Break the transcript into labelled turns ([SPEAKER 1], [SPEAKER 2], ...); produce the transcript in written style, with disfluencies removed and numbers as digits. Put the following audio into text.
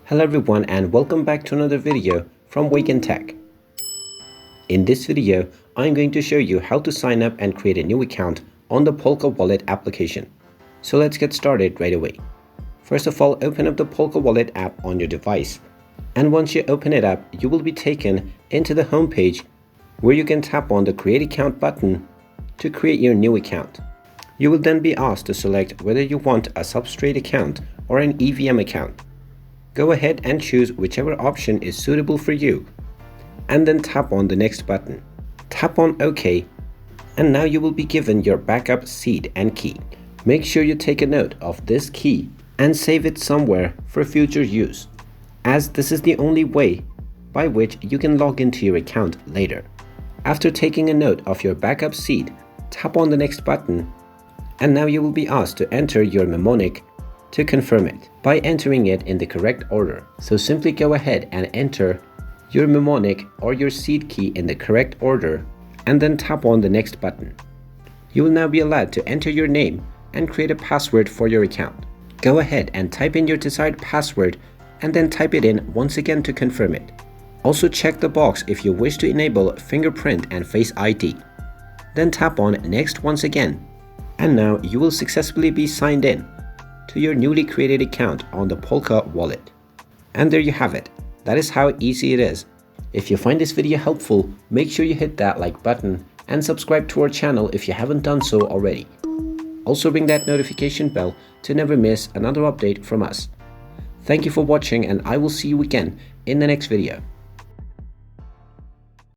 [SPEAKER 1] Hello everyone and welcome back to another video from Wake&Tech. In this video, I'm going to show you how to sign up and create a new account on the Polka Wallet application. So let's get started right away. First of all, open up the Polka Wallet app on your device. And once you open it up, you will be taken into the home page where you can tap on the Create Account button to create your new account. You will then be asked to select whether you want a Substrate account or an EVM account. Go ahead and choose whichever option is suitable for you, and then tap on the next button. Tap on OK, and now you will be given your backup seed and key. Make sure you take a note of this key and save it somewhere for future use, as this is the only way by which you can log into your account later. After taking a note of your backup seed, tap on the next button, and now you will be asked to enter your mnemonic to confirm it by entering it in the correct order. So simply go ahead and enter your mnemonic or your seed key in the correct order and then tap on the next button. You will now be allowed to enter your name and create a password for your account. Go ahead and type in your desired password and then type it in once again to confirm it. Also check the box if you wish to enable fingerprint and face ID. Then tap on next once again. And now you will successfully be signed in to your newly created account on the Polka Wallet. And there you have it. That is how easy it is. If you find this video helpful, make sure you hit that like button and subscribe to our channel if you haven't done so already. Also ring that notification bell to never miss another update from us. Thank you for watching, and I will see you again in the next video.